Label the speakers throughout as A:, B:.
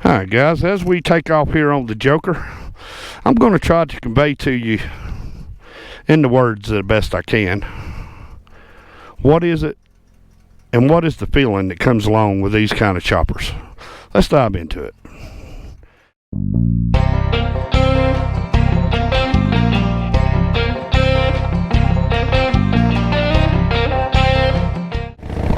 A: Alright guys, as we take off here on the Joker, I'm going to try to convey to you in the words the best I can. What is it and what is the feeling that comes along with these kind of choppers? Let's dive into it.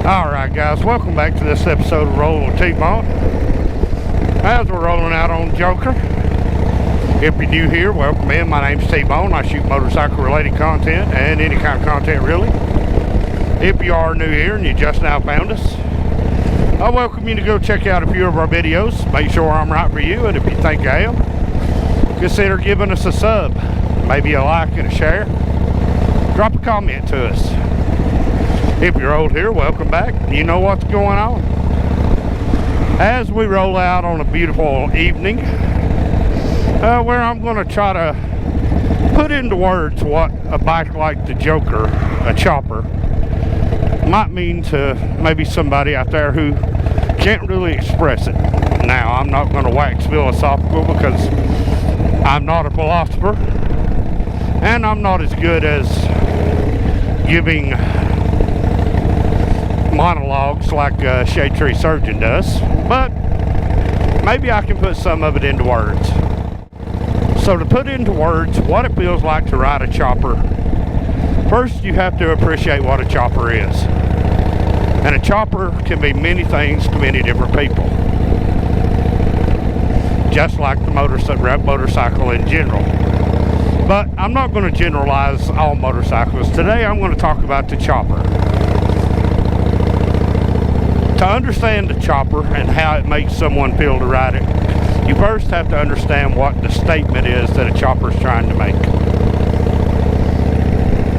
A: Alright guys, welcome back to this episode of Rolling with T-Bone. As we're rolling out on Joker, if you're new here, welcome in. My name's T-Bone. I shoot motorcycle related content and any kind of content really. If you are new here and you just now found us, I welcome you to go check out a few of our videos. Make sure I'm right for you, and if you think I am, consider giving us a sub, maybe a like and a share. Drop a comment to us. If you're old here, welcome back. You know what's going on. As we roll out on a beautiful evening, where I'm going to try to put into words what a bike like the Joker, a chopper, might mean to maybe somebody out there who can't really express it. Now, I'm not going to wax philosophical because I'm not a philosopher, and I'm not as good as giving monologues like Shade Tree Surgeon does, but maybe I can put some of it into words. So to put into words what it feels like to ride a chopper, first you have to appreciate what a chopper is. And a chopper can be many things to many different people, just like the motorcycle in general. But I'm not going to generalize all motorcycles. Today I'm going to talk about the chopper. To understand the chopper and how it makes someone feel to ride it, you first have to understand what the statement is that a chopper is trying to make.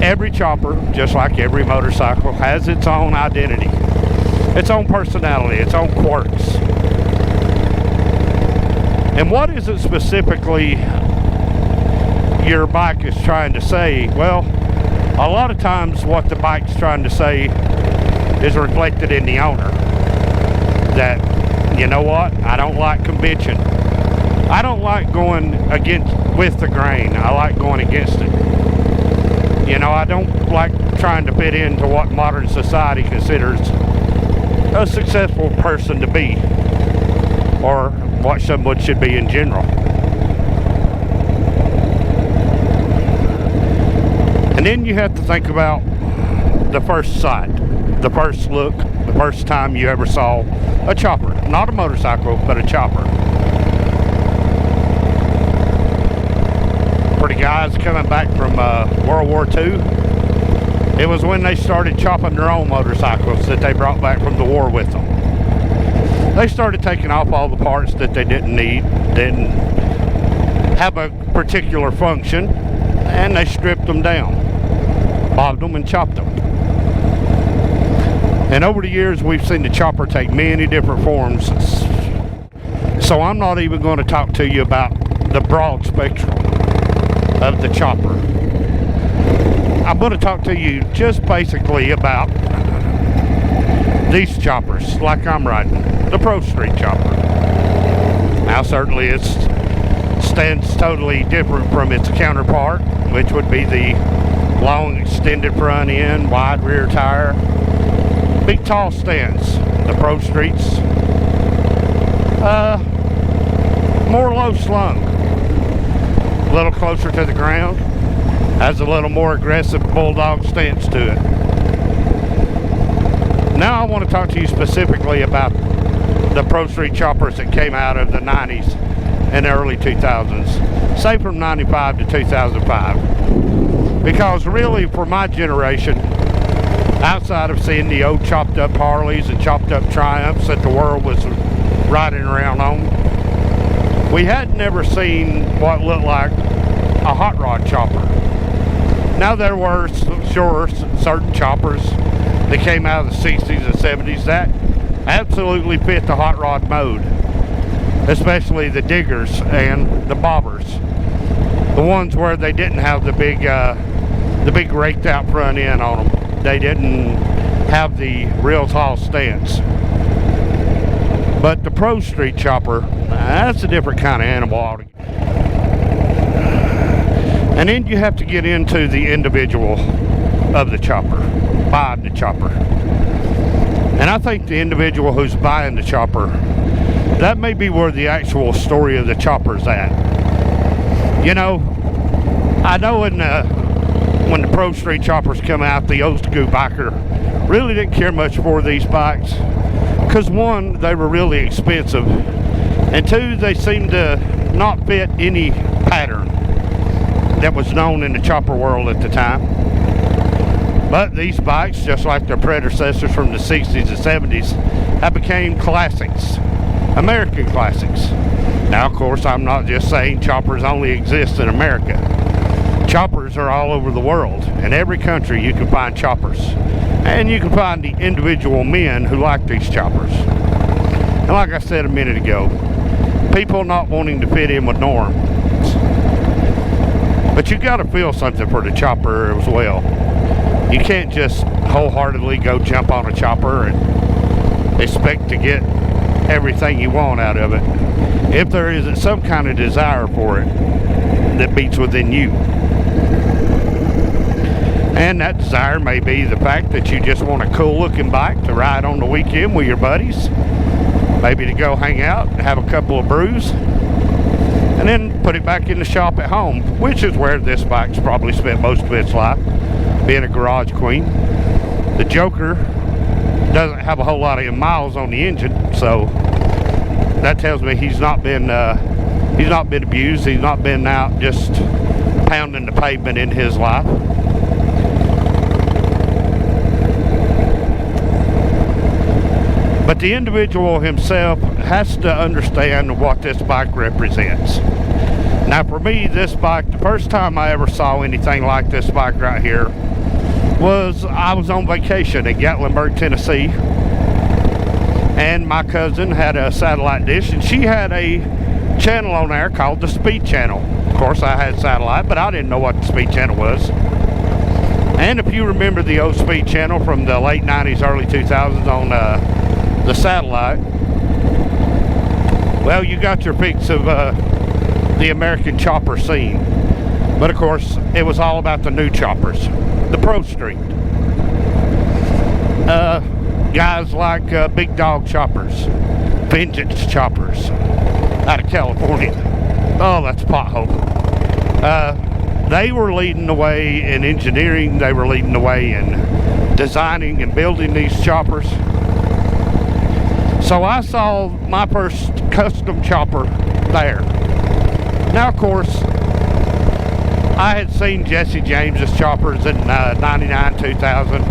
A: Every chopper, just like every motorcycle, has its own identity, its own personality, its own quirks. And what is it specifically your bike is trying to say? Well, a lot of times what the bike's trying to say is reflected in the owner. That, you know what, I don't like convention. I don't like going with the grain. I like going against it. You know, I don't like trying to fit into what modern society considers a successful person to be, or what someone should be in general. And then you have to think about the first sight, the first look, the first time you ever saw a chopper. Not a motorcycle, but a chopper. For the guys coming back from World War II, it was when they started chopping their own motorcycles that they brought back from the war with them. They started taking off all the parts that they didn't need, didn't have a particular function, and they stripped them down, bobbed them and chopped them. And over the years, we've seen the chopper take many different forms. So I'm not even going to talk to you about the broad spectrum of the chopper. I'm going to talk to you just basically about these choppers, like I'm riding, the Pro Street chopper. Now, certainly it stands totally different from its counterpart, which would be the long extended front end, wide rear tire, big tall stance. The Pro Street's more low slung, a little closer to the ground, has a little more aggressive bulldog stance to it. Now I want to talk to you specifically about the Pro Street choppers that came out of the 90s and early 2000s, say from 95 to 2005, because really for my generation, outside of seeing the old chopped up Harleys and chopped up Triumphs that the world was riding around on, we had never seen what looked like a hot rod chopper. Now there were, sure, certain choppers that came out of the 60s and 70s that absolutely fit the hot rod mode, especially the diggers and the bobbers, the ones where they didn't have the big raked out front end on them. They didn't have the real tall stance. But the Pro Street chopper, that's a different kind of animal altogether. And then you have to get into the individual of the chopper, buying the chopper. And I think the individual who's buying the chopper, that may be where the actual story of the chopper's at. You know, I know when the Pro Street choppers come out, the old school biker really didn't care much for these bikes. Because one, they were really expensive. And two, they seemed to not fit any pattern that was known in the chopper world at the time. But these bikes, just like their predecessors from the 60s and 70s, have become classics, American classics. Now, of course, I'm not just saying choppers only exist in America. Choppers are all over the world. In every country you can find choppers. And you can find the individual men who like these choppers. And like I said a minute ago, people not wanting to fit in with norms. But you got to feel something for the chopper as well. You can't just wholeheartedly go jump on a chopper and expect to get everything you want out of it if there isn't some kind of desire for it that beats within you. And that desire may be the fact that you just want a cool looking bike to ride on the weekend with your buddies, maybe to go hang out and have a couple of brews, and then put it back in the shop at home, which is where this bike's probably spent most of its life, being a garage queen. The Joker doesn't have a whole lot of miles on the engine, so that tells me he's not been abused. He's not been out just pounding the pavement in his life. But the individual himself has to understand what this bike represents. Now for me, this bike, the first time I ever saw anything like this bike right here was I was on vacation in Gatlinburg, Tennessee. And my cousin had a satellite dish, and she had a channel on there called the Speed Channel. Of course, I had satellite, but I didn't know what the Speed Channel was. And if you remember the old Speed Channel from the late 90s, early 2000s on the satellite, well, you got your fix of the American chopper scene. But of course, it was all about the new choppers, the Pro Street. Guys like Big Dog Choppers, Vengeance Choppers out of California. Oh, that's a pothole. They were leading the way in engineering. They were leading the way in designing and building these choppers. So I saw my first custom chopper there. Now, of course, I had seen Jesse James's choppers in 99, 2000.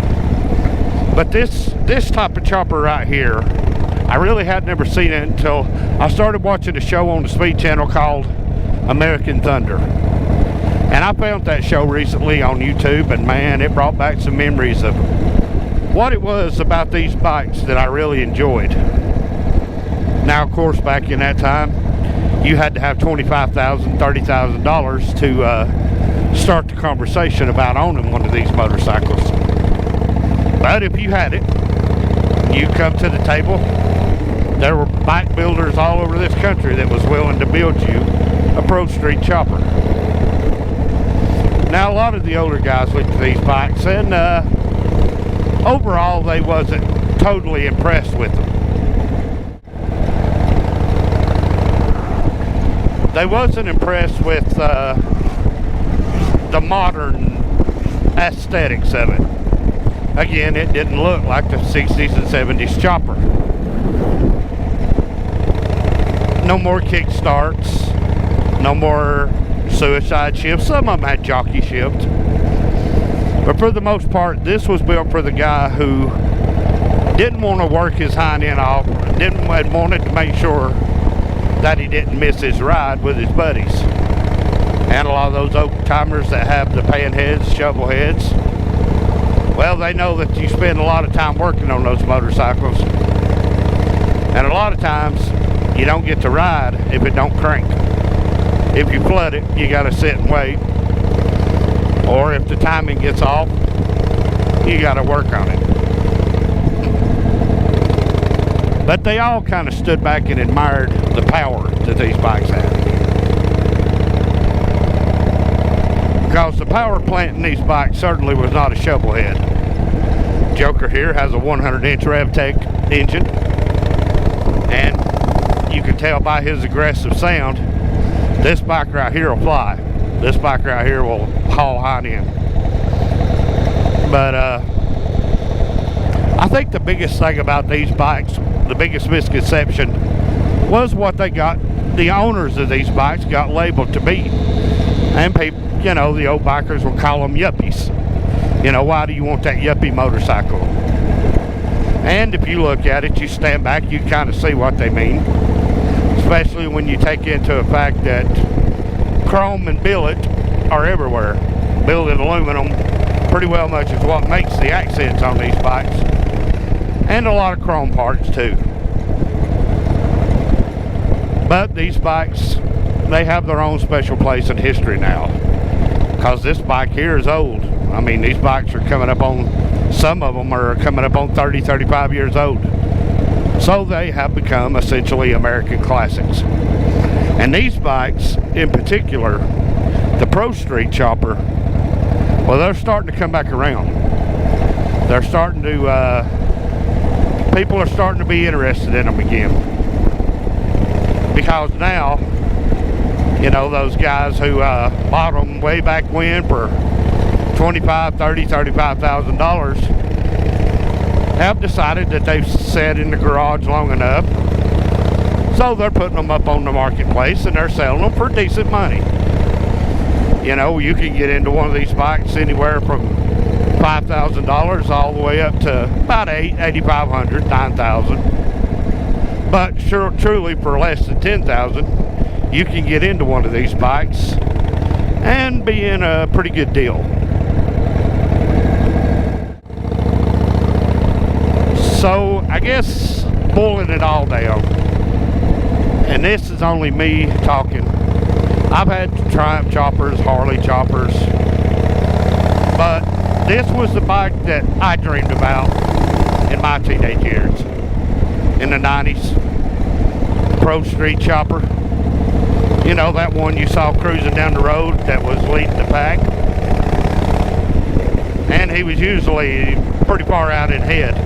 A: But this type of chopper right here, I really had never seen it until I started watching a show on the Speed Channel called American Thunder. And I found that show recently on YouTube, and man, it brought back some memories of what it was about these bikes that I really enjoyed. Now, of course, back in that time, you had to have $25,000, $30,000 to start the conversation about owning one of these motorcycles. But if you had it, you come to the table, there were bike builders all over this country that was willing to build you a Pro Street chopper. Now, a lot of the older guys looked at these bikes, and overall, they wasn't totally impressed with them. They wasn't impressed with the modern aesthetics of it. Again, it didn't look like the 60s and 70s chopper. No more kick starts, no more suicide shifts. Some of them had jockey shifts. But for the most part, this was built for the guy who didn't want to work his hind end off, wanted to make sure that he didn't miss his ride with his buddies. And a lot of those old timers that have the pan heads, shovel heads, well, they know that you spend a lot of time working on those motorcycles. And a lot of times, you don't get to ride if it don't crank. If you flood it, you got to sit and wait. Or if the timing gets off, you got to work on it. But they all kind of stood back and admired the power that these bikes had. Because the power plant in these bikes certainly was not a shovel head. Joker here has a 100-inch RevTech engine, and you can tell by his aggressive sound, this bike right here will fly. This bike right here will haul high end. But I think the biggest thing about these bikes, the biggest misconception, was what they got, the owners of these bikes got labeled to be. And people, you know, the old bikers will call them yuppies. You know, why do you want that yuppie motorcycle? And if you look at it, you stand back, you kind of see what they mean. Especially when you take into the fact that chrome and billet are everywhere. Billet aluminum pretty well much is what makes the accents on these bikes. And a lot of chrome parts too. But these bikes, they have their own special place in history now. Because this bike here is old. I mean, these bikes are coming up on, some of them are coming up on 30, 35 years old. So they have become essentially American classics. And these bikes, in particular, the Pro Street Chopper, well, they're starting to come back around. They're starting to, people are starting to be interested in them again. Because now, you know, those guys who bought them way back when for $25,000, $30,000, $35,000 have decided that they've sat in the garage long enough, so they're putting them up on the marketplace and they're selling them for decent money. You know, you can get into one of these bikes anywhere from $5,000 all the way up to about $8,500, $9,000. But sure, truly for less than $10,000, you can get into one of these bikes and be in a pretty good deal. So I guess boiling it all down, and this is only me talking. I've had Triumph choppers, Harley choppers, but this was the bike that I dreamed about in my teenage years, in the 90s. Pro Street Chopper. You know, that one you saw cruising down the road that was leading the pack. And he was usually pretty far out in head.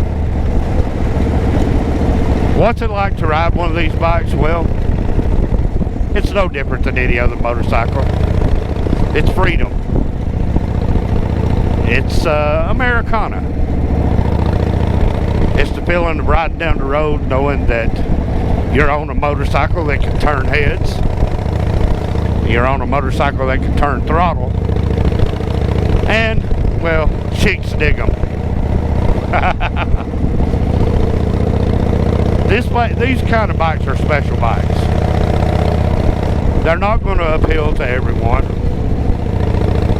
A: What's it like to ride one of these bikes? Well, it's no different than any other motorcycle. It's freedom. It's Americana. It's the feeling of riding down the road knowing that you're on a motorcycle that can turn heads. You're on a motorcycle that can turn throttle. And, well, chicks dig them. These kind of bikes are special bikes. They're not going to appeal to everyone.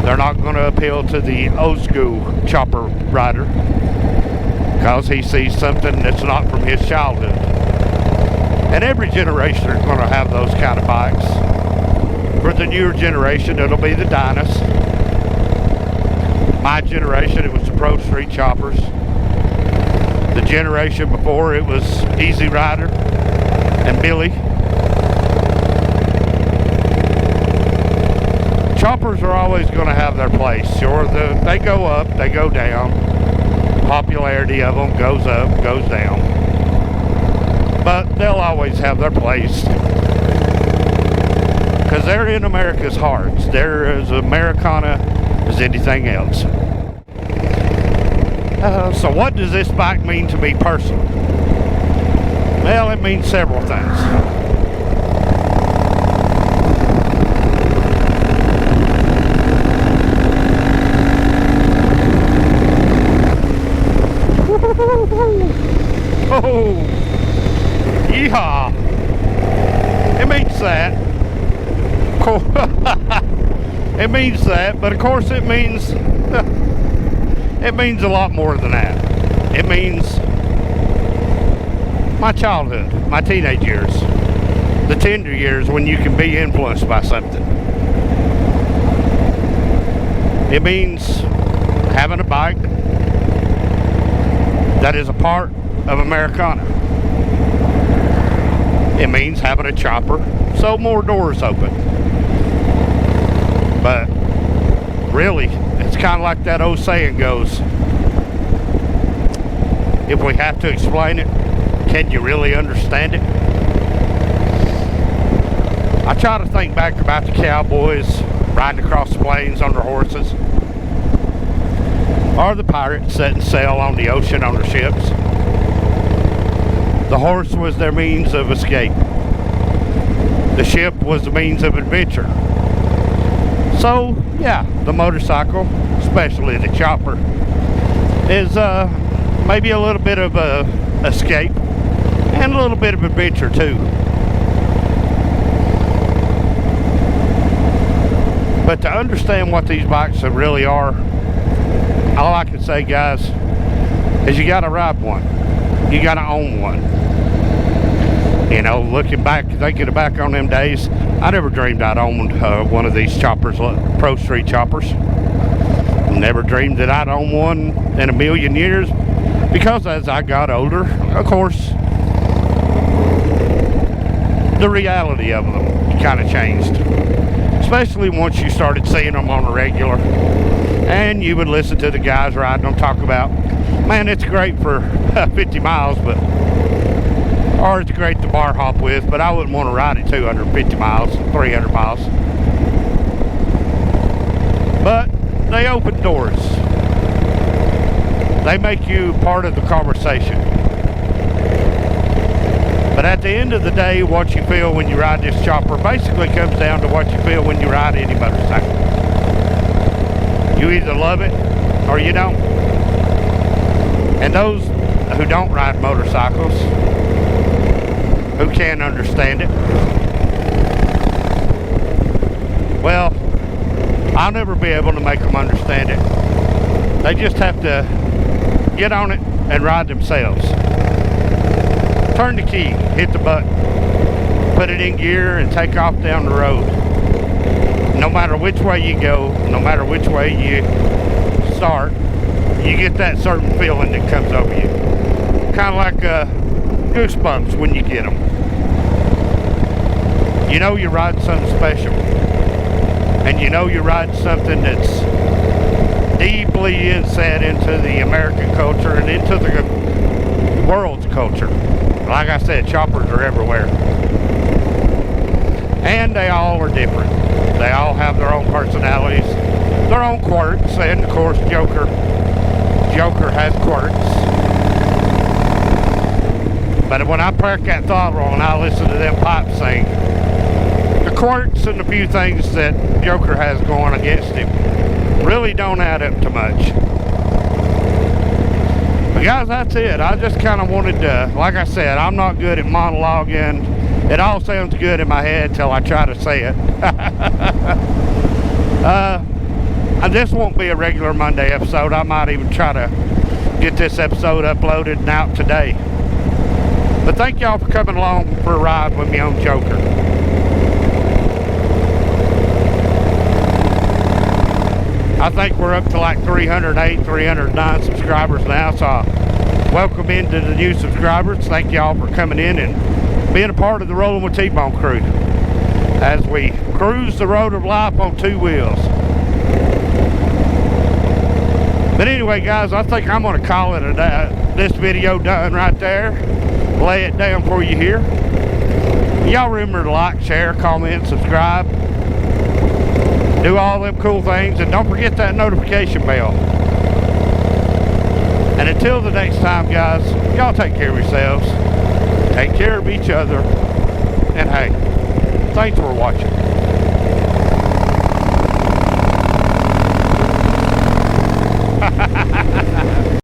A: They're not going to appeal to the old school chopper rider because he sees something that's not from his childhood. And every generation is going to have those kind of bikes. For the newer generation, it'll be the Dynas. My generation, it was the Pro Street Choppers. The generation before, it was Easy Rider and Billy. Choppers are always going to have their place. Sure, they go up, they go down. Popularity of them goes up, goes down. But they'll always have their place. Because they're in America's hearts. They're as Americana as anything else. So what does this bike mean to me personally? Well, it means several things. Oh, yeehaw! It means that. It means that, but of course it means it means a lot more than that. It means my childhood, my teenage years, the tender years when you can be influenced by something. It means having a bike that is a part of Americana. it means having a chopper, so more doors open. But really, it's kind of like that old saying goes, if we have to explain it, can you really understand it? I try to think back about the cowboys riding across the plains on their horses, or the pirates setting sail on the ocean on their ships. The horse was their means of escape. The ship was the means of adventure. So, yeah, the motorcycle, especially the chopper, is maybe a little bit of a escape and a little bit of adventure too. But to understand what these bikes really are, all I can say, guys, is you gotta ride one. You gotta own one. You know, looking back, thinking back on them days, I never dreamed I'd owned one of these choppers, Pro Street choppers. Never dreamed that I'd own one in a million years, because as I got older, of course, the reality of them kind of changed. Especially once you started seeing them on a regular, and you would listen to the guys riding them talk about, man, it's great for 50 miles, but, or it's great to bar hop with, but I wouldn't want to ride it 250 miles, 300 miles. But they open doors. They make you part of the conversation. But at the end of the day, what you feel when you ride this chopper basically comes down to what you feel when you ride any motorcycle. You either love it or you don't. And those who don't ride motorcycles, who can't understand it, well, I'll never be able to make them understand it. They just have to get on it and ride themselves. Turn the key, hit the button, put it in gear, and take off down the road. No matter which way you go, no matter which way you start, you get that certain feeling that comes over you. Kind of like goosebumps when you get them. You know you're riding something special. And you know you're riding something that's deeply inset into the American culture and into the world's culture. Like I said, choppers are everywhere. And they all are different. They all have their own personalities, their own quirks, and of course Joker has quirks. But when I perk that throttle and I listen to them pipes sing, the quirks and the few things that Joker has going against him really don't add up to much. But guys, that's it. I just kind of wanted to, like I said, I'm not good at monologuing. It all sounds good in my head till I try to say it. And this won't be a regular Monday episode. I might even try to get this episode uploaded and out today. But thank y'all for coming along for a ride with me on Joker. I think we're up to like 308, 309 subscribers now, so welcome into the new subscribers. Thank y'all for coming in and being a part of the Rolling with T-Bone crew as we cruise the road of life on two wheels. But anyway, guys, I think I'm going to call it this video done right there. Lay it down for you here. Y'all remember to like, share, comment, subscribe. Do all them cool things, and don't forget that notification bell. And until the next time, guys, y'all take care of yourselves, take care of each other, and hey, thanks for watching.